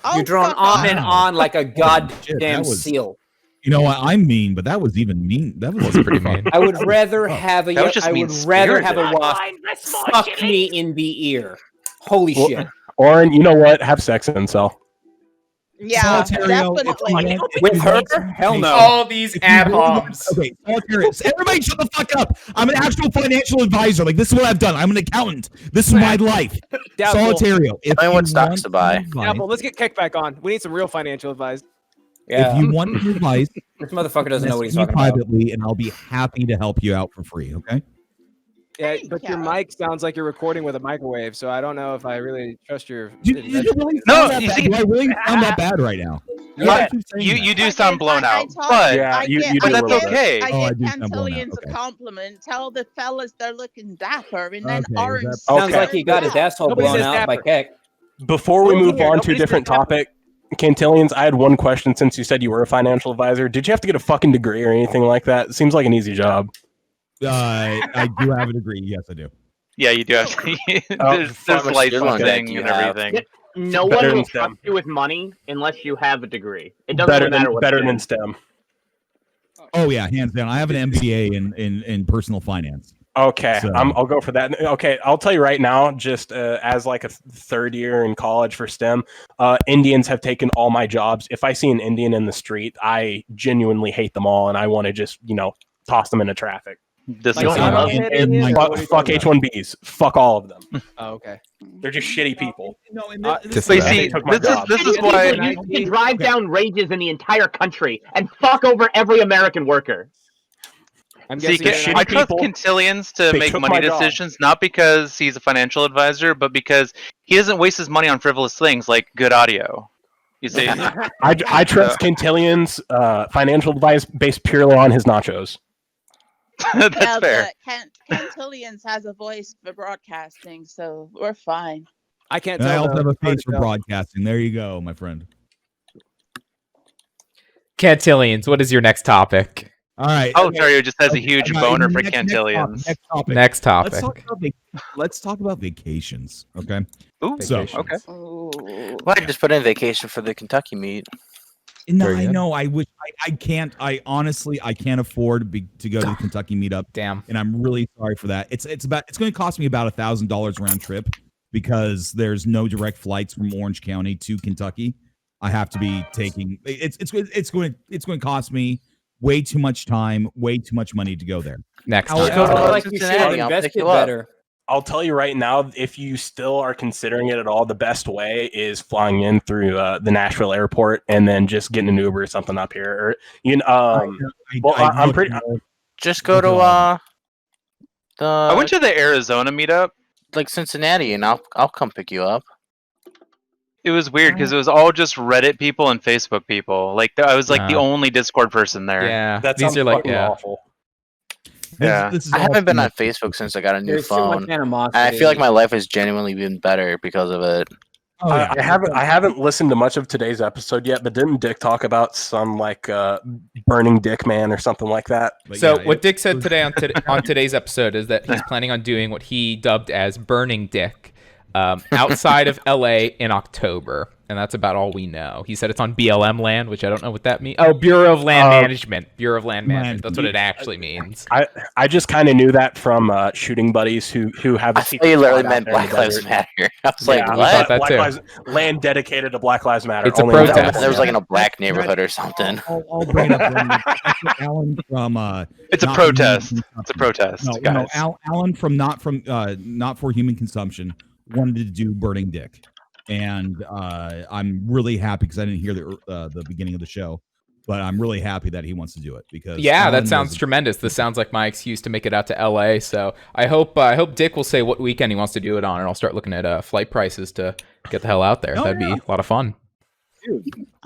Oh, You're drawn fuck on off. and on like a goddamn Shit, that was- seal. You know what? I'm mean, but that was even mean. That was That's pretty mean. I would rather have a That was just I would rather have a mean-spirited. wasp fuck me in the ear. Holy Well, shit. Oren, you know what? Have sex and sell. Yeah, Solitario, definitely. With her? Hell no. All these ad homs. Okay, Solitario, everybody shut the fuck up. I'm an actual financial advisor. Like, this is what I've done. I'm an accountant. This is my life. Doubtful. Solitario, if Tell me what you stocks want to buy. advice- Doubtful. Let's get Keck back on. We need some real financial advice. Yeah. If you want advice, This motherfucker doesn't know what he's message me talking about. privately, and I'll be happy to help you out for free. Okay. Yeah, Thank but your you. mic sounds like you're recording with a microwave, so I don't know if I really trust your. Did you really No, sound that you bad? see- Do I really sound that bad right now? Yeah, Why do keep saying You that? you do sound blown I out, told but you, Yeah, I you get- do I a little give- bit. okay. I Oh, I give do sound blown out. Cantillions Okay. a compliment. Tell the fellas they're looking dapper, and then Okay, Orange. that's- Sounds Okay. like he got his asshole Nobody blown says out by dapper. Keck. Before we Over move here, on to a nobody different said topic, Cantillions, I had one question since you said you were a financial advisor. Did you have to get a fucking degree or anything like that? It seems like an easy job. I do have a degree. Yes, I do. yeah, you do have to. there's How much student loan debt do licensing you and have? everything. No Better one than will STEM. trust you with money unless you have a degree. It doesn't Better really matter than what better it than is. STEM. Oh yeah, hands down. I have an MBA in personal finance. Okay, So- I'll go for that. Okay, I'll tell you right now, just as like a third year in college for STEM, Indians have taken all my jobs. If I see an Indian in the street, I genuinely hate them all, and I want to just toss them into traffic. This Like is not not- all in- head in Indians, my- or what are you Fuck talking about? H1Bs. Fuck all of them. Oh, okay. They're just shitty people. No, and Just So you that. see, Took my job. this is Shitty why. people used to drive down rages in the entire country and fuck over every American worker. I'm See, guessing you're I not- trust people, Cantillions to they make took money my job. decisions, not because he's a financial advisor, but because he doesn't waste his money on frivolous things like good audio. You see, I trust Cantillions' financial advice based purely on his nachos. that's Yeah, fair. but Cantillions has a voice for broadcasting, so we're fine. I can't And I tell. also though. have a It's hard face to for tell. broadcasting. There you go, my friend. Cantillions, what is your next topic? All right. Solitario just has a huge Okay, boner for next Cantillions. topic. Next topic. Let's talk about vacations. Okay. Ooh, So- Vacations. okay. Ooh. Why just put in vacation for the Kentucky meet? No, Very I good. know. I wish I can't. I honestly I can't afford to go to the Kentucky meetup, Damn. and I'm really sorry for that. It's going to cost me about $1,000 round trip because there's no direct flights from Orange County to Kentucky. I have to be taking it's going to cost me way too much time, way too much money to go there. Next How- time. Go to I feel like you should have Cincinnati, I'll pick invested you up. better. I'll tell you right now, if you still are considering it at all, the best way is flying in through the Nashville airport and then just getting an Uber or something up here. Or I'm pretty. Just go to I went to the Arizona meetup. like Cincinnati, and I'll come pick you up. It was weird because it was all just Reddit people and Facebook people. Like I was like the only Discord person there. Yeah, That these sounds are like fucking awful. Yeah. This is I all haven't been from- on Facebook since I got a new There's too much phone. animosity. And I feel like my life has genuinely been better because of it. Oh, yeah. I haven't listened to much of today's episode yet, but didn't Dick talk about some like burning dick man or something like that? But So yeah, what Dick said today on today's episode is that he's planning on doing what he dubbed as burning dick outside of LA in October, and that's about all we know. He said it's on BLM land, which I don't know what that means. Oh, Bureau of Land Management. Bureau of Land Management. That's what it actually means. I just kind of knew that from shooting buddies who have a I thought you literally meant Black Lives Matter. I was like, we what? thought that Black too. Lives, land dedicated to Black Lives Matter. It's a Only protest. There was like in a black neighborhood or something. I'll bring it up. Alan from It's a Not protest. Human It's a Consumption. protest, No, guys. Alan from Not for Human Consumption wanted to do burning dick, and I'm really happy because I didn't hear the beginning of the show, but I'm really happy that he wants to do it because Yeah, Alan that sounds was- tremendous. This sounds like my excuse to make it out to LA. So I hope Dick will say what weekend he wants to do it on, and I'll start looking at flight prices to get the hell out there. Oh, That'd be a lot of fun.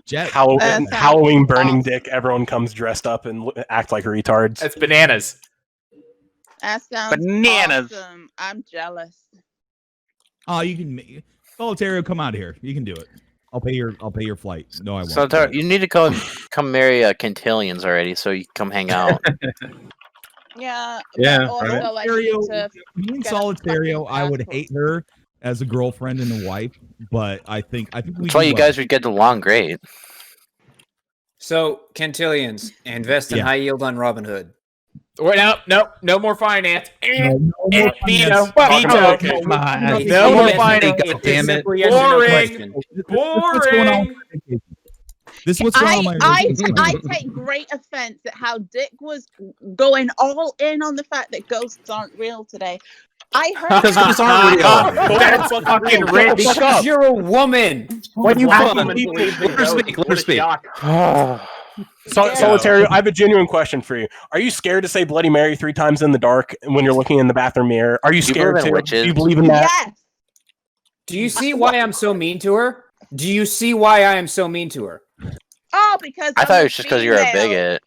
Jet. Awesome. Halloween burning dick. Everyone comes dressed up and act like retards. That's bananas. That sounds Bananas. awesome. I'm jealous. Oh, you can, Solitario, come out here. You can do it. I'll pay your flight. No, I won't. So you need to come marry Cantillions already, so you can come hang out. Yeah. Yeah, But also, right. I need Solitario, to me and get a Solitario, fucking I would passport. hate her as a girlfriend and a wife, but I think we. That's why do you well. guys would get along great. So, Cantillions, invest in Yeah. high yield on Robinhood. Wait, no more finance. No more Veto. finance. Veto. Come on. No more Invest in finance. high yield. Damn it. Simply answer no Boring. question. What's going on with my vacation? This is what's going on with my vacation. I take great offense at how Dick was going all in on the fact that ghosts aren't real today. I heard Because ghosts aren't real. That's fucking rich. Because you're a woman. When you Let fucking her speak. Let her speak. Solitario, I have a genuine question for you. Are you scared to say Bloody Mary 3 times in the dark when you're looking in the bathroom mirror? Are you Do you scared believe in to? witches? Do you believe in that? yes. Do you see why I'm so mean to her? Do you see why I am so mean to her? Oh, because I I'm thought a it was just because you're a female. bigot.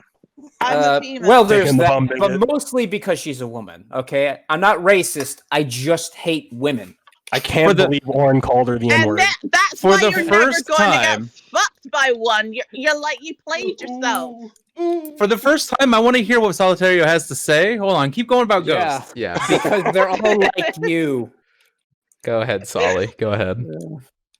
I'm a female. Well, there's Taking the that, bum but bigot. mostly because she's a woman. Okay, I'm not racist. I just hate women. I can't believe Oren called her the and N-word. that's For why the you're first never going time- to get fucked by one. You're like you played yourself. For the first time, I want to hear what Solitario has to say. Hold on, keep going about Yeah, ghosts. Yeah. because they're all like you. Go ahead, Solly. Go ahead.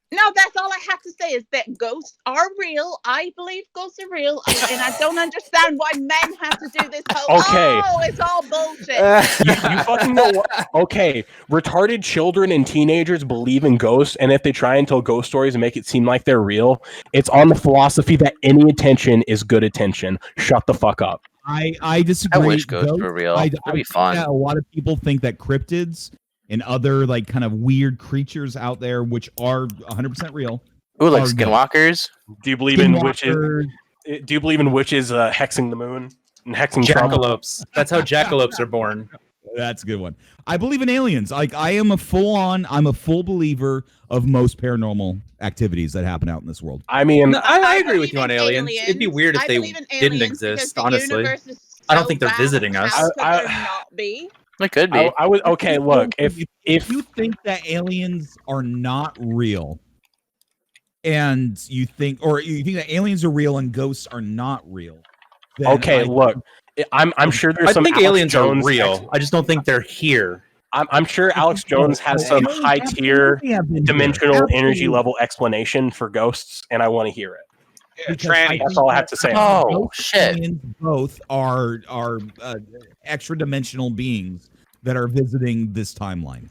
No, that's all I have to say is that ghosts are real. I believe ghosts are real, and I don't understand why men have to do this whole. Okay. Oh, it's all bullshit. You fucking know what? Okay, retarded children and teenagers believe in ghosts, and if they try and tell ghost stories and make it seem like they're real, it's on the philosophy that any attention is good attention. Shut the fuck up. I disagree. I wish ghosts were real. It'd be fun. Yeah, a lot of people think that cryptids and other like kind of weird creatures out there, which are 100% real. Ooh, like are skinwalkers? Do you believe in witches? Skinwalkers. Do you believe in witches hexing the moon and hexing Trump? Jackalopes. That's how jackalopes are born. That's a good one. I believe in aliens. Like I'm a full believer of most paranormal activities that happen out in this world. I mean, No, I agree with believe you on in aliens. It'd be weird if I they believe in didn't aliens because exist, the honestly. universe is I don't so think they're vast. visiting us. How could I- there not be? It could be. I would. Okay, look. If you think that aliens are not real, and you think that aliens are real and ghosts are not real, then okay, look. I'm sure there's I some. think Alex aliens Jones are real. I just don't think they're here. I'm sure Alex Jones has some Aliens high tier absolutely have been here. dimensional energy Absolutely. level explanation for ghosts, and I want to hear it. Because tranny. That's all I have to say. Oh, ghosts shit. and aliens both are extra dimensional beings that are visiting this timeline,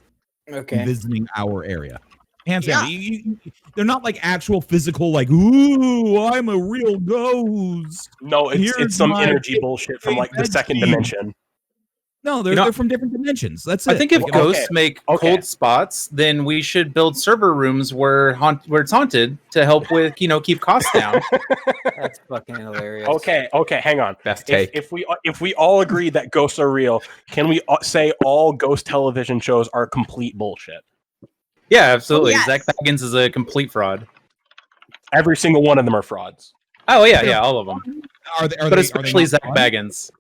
Okay. visiting our area. Hands down. They're not like actual physical, like, ooh, I'm a real ghost. No, Here's it's some my energy bullshit from like the bed second sheet. dimension. No, they're from different dimensions. That's it. I think if Like, ghosts make cold spots, then we should build server rooms where it's haunted to help with keep costs down. That's fucking hilarious. Okay, hang on. Best take. If we all agree that ghosts are real, can we say all ghost television shows are complete bullshit? Yeah, absolutely. Yes. Zach Baggins is a complete fraud. Every single one of them are frauds. Oh yeah, all of them. Are especially not Zach fun? Baggins.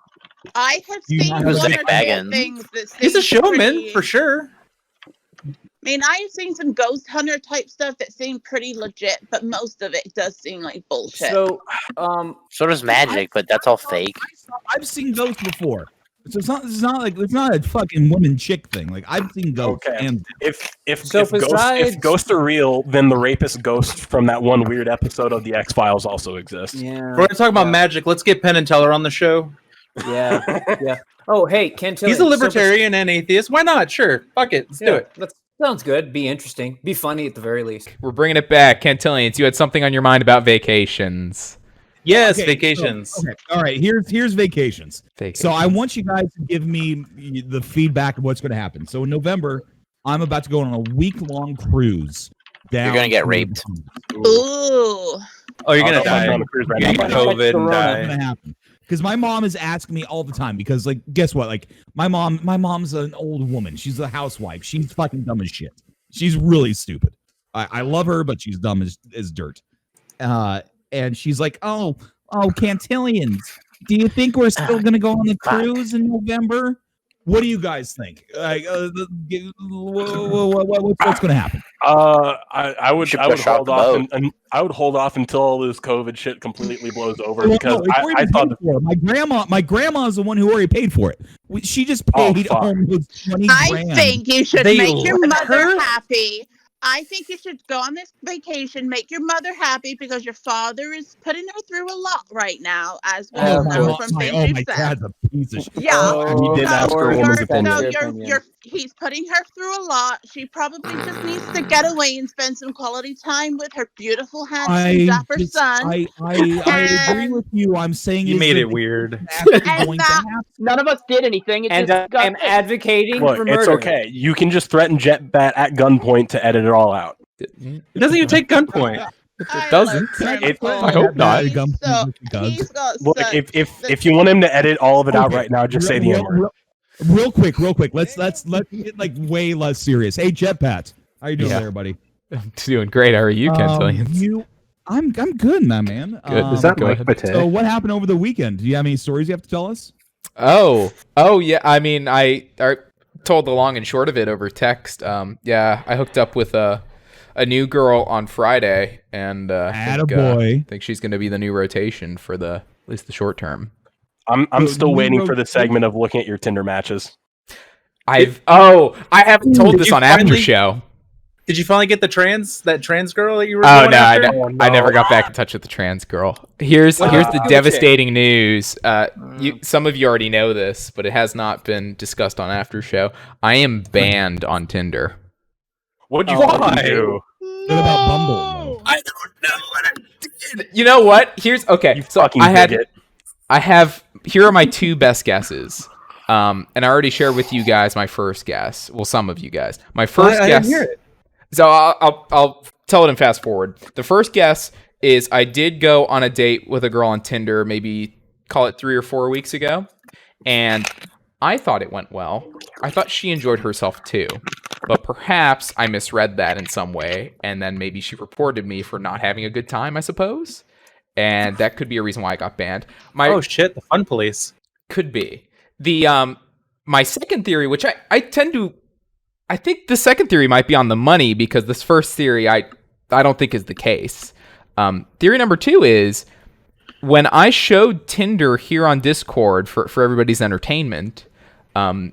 I have You seen not one or have two Zach Baggins. things that He's a seem showman pretty- for sure. I mean, I have seen some ghost hunter type stuff that seem pretty legit, but most of it does seem like bullshit. So, So does magic, but that's all fake. I've seen ghosts before. So it's not a fucking woman chick thing. Like I've seen ghosts. Okay. And If ghosts are real, then the rapist ghost from that one weird episode of the X-Files also exists. yeah. We're going to talk about magic. Let's get Penn and Teller on the show. Yeah. Oh, hey, Cantillions. He's a libertarian and atheist. Why not? Sure. Fuck it. Let's do it. That sounds good. Be interesting. Be funny at the very least. We're bringing it back. Cantillions, you had something on your mind about vacations. Yes, Okay, vacations. so- okay, all right. Here's vacations. So I want you guys to give me the feedback of what's going to happen. So in November, I'm about to go on a week-long cruise. You're gonna get raped. Ooh. Oh, you're going to die. On the cruise right You're now. going to COVID and What's die. going to happen? Because my mom is asking me all the time. Because like, guess what? Like my mom's an old woman. She's a housewife. She's fucking dumb as shit. She's really stupid. I love her, but she's dumb as dirt. And she's like, oh, Cantillions, do you think we're still gonna go on the cruise in November? What do you guys think? Like, what's gonna happen? I would should hold push out off the boat. and I would hold off until all this COVID shit completely blows over Well, because no, it's already I thought paid for it. My grandma is the one who already paid for it. She just Oh, paid fuck. almost 20 I grand. think you should They make your let mother her? happy. I think you should go on this vacation, make your mother happy because your father is putting her through a lot right now, as we all know from things you've said. Dad's a piece of shit. Yeah. He did ask for a woman's opinion. He's putting her through a lot. She probably just needs to get away and spend some quality time with her beautiful, handsome, dapper son. I agree with you. I'm saying You is made that it weird. actually going to happen. None of us did anything. It And just got I'm advocating Look, for murder. it's okay. You can just threaten Jetbat at gunpoint to edit it all out. It doesn't even take gunpoint. I doesn't. love It- Purple. I hope not. He's so- Does. he's got Look, such- if you want him to edit all of it out Okay, right now, just say the N word. Real quick. Let's get like way less serious. Hey, Jetpat, how you doing Yeah. there, buddy? I'm doing great. How are you, Cantillions? I'm good, my man. Good. Is that go Mike ahead. Pate? So what happened over the weekend? Do you have any stories you have to tell us? Oh yeah. I mean, I told the long and short of it over text. Yeah, I hooked up with a new girl on Friday, and I think she's going to be the new rotation for at least the short term. I'm still waiting for the segment of looking at your Tinder matches. I haven't told Did this you on finally- After Show. Did you finally get that trans girl that you were Oh going no, after? I never got back in touch with the trans girl. Here's the okay. devastating news. Some of you already know this, but it has not been discussed on After Show. I am banned on Tinder. What'd you Why? fucking do? What about Bumble? I don't know what I did. You know what? So Fucking bigot. Here are my two best guesses. And I already shared with you guys my first guess. Well, some of you guys. My first I guess. didn't hear it. So I'll tell it in fast forward. The first guess is I did go on a date with a girl on Tinder, maybe call it 3 or 4 weeks ago, and I thought it went well. I thought she enjoyed herself too, but perhaps I misread that in some way, and then maybe she reported me for not having a good time, I suppose, and that could be a reason why I got banned. Oh shit, the fun police. Could be. My second theory, which I think the second theory might be on the money because this first theory I don't think is the case. Theory number 2 is when I showed Tinder here on Discord for everybody's entertainment,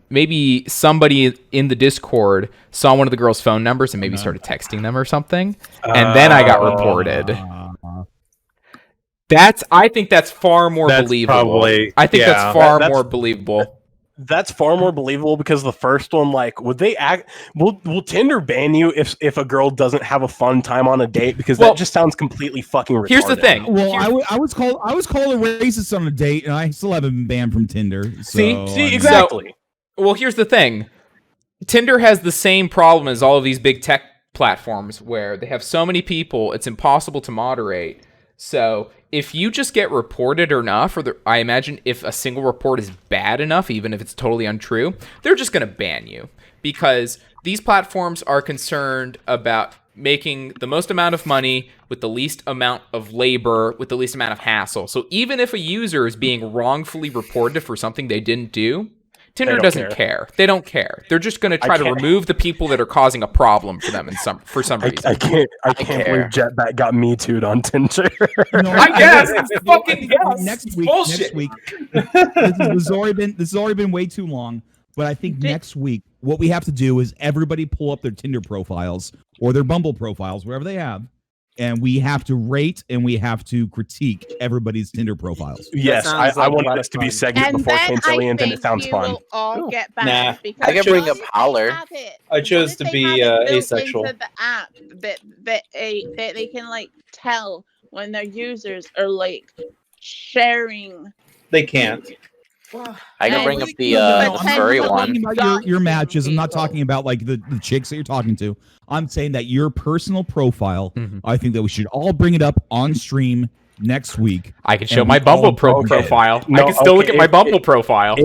maybe somebody in the Discord saw one of the girls' phone numbers and maybe started texting them or something, and then I got reported. I think that's far more believable. Probably, I think yeah, that's far more believable. That's far more believable because the first one, like, would they act? Will Tinder ban you if a girl doesn't have a fun time on a date? Because that just sounds completely fucking retarded. Here's the thing. Well, I was called a racist on a date, and I still haven't been banned from Tinder. So, See, exactly. Well, here's the thing. Tinder has the same problem as all of these big tech platforms where they have so many people, it's impossible to moderate. So if you just get reported enough, I imagine if a single report is bad enough, even if it's totally untrue, they're just going to ban you because these platforms are concerned about making the most amount of money with the least amount of labor, with the least amount of hassle. So even if a user is being wrongfully reported for something they didn't do, Tinder doesn't care. They don't care. They're just going to try to remove the people that are causing a problem for them for some reason. I can't believe Jetbat got me too'd on Tinder. I guess it's fucking next week. bullshit. Next week. This has already been way too long. But I think next week, what we have to do is everybody pull up their Tinder profiles or their Bumble profiles, wherever they have, and we have to rate and we have to critique everybody's Tinder profiles. Yes, I want this to be segment before Cantillions, and it sounds fun. Will all get back because I can bring up Holler. I chose to be asexual. Into the app that they can like tell when their users are like sharing. They can't. I can bring up the furry one. Your matches. I'm not talking about like the chicks that you're talking to. I'm saying that your personal profile. I think that we should all bring it up on stream next week. I can show my Bumble profile. I can still look at my Bumble profile.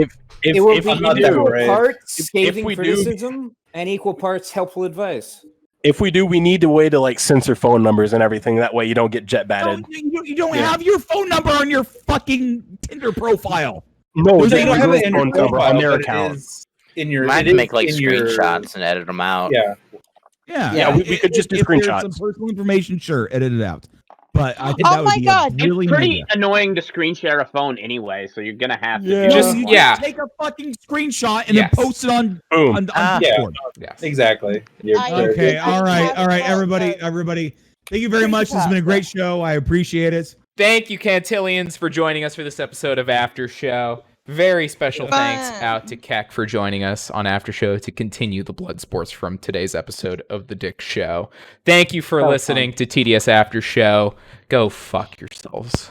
It will be equal parts if scathing we do- criticism and equal parts helpful advice. If we do, we need a way to like censor phone numbers and everything. That way, you don't get jet-batted. You don't have your phone number on your fucking Tinder profile. No, they don't have it in phone your number on profile, their but it account. is in your. Might it is make like in your- screenshots and edit them out. Yeah, we could just do if there's screenshots. some personal information, sure, edit it out. But I think Oh that would my be god, a really it's pretty idea. annoying to screen share a phone anyway, so you're gonna have to Just take a fucking screenshot and then post it on on Discord. Exactly. Okay, all right, everybody. Thank you very much. This has been a great show. I appreciate it. Thank you, Cantillions, for joining us for this episode of After Show. Very special thanks out to Kek for joining us on After Show to continue the blood sports from today's episode of The Dick Show. Thank you for listening to TDS After Show. Go fuck yourselves.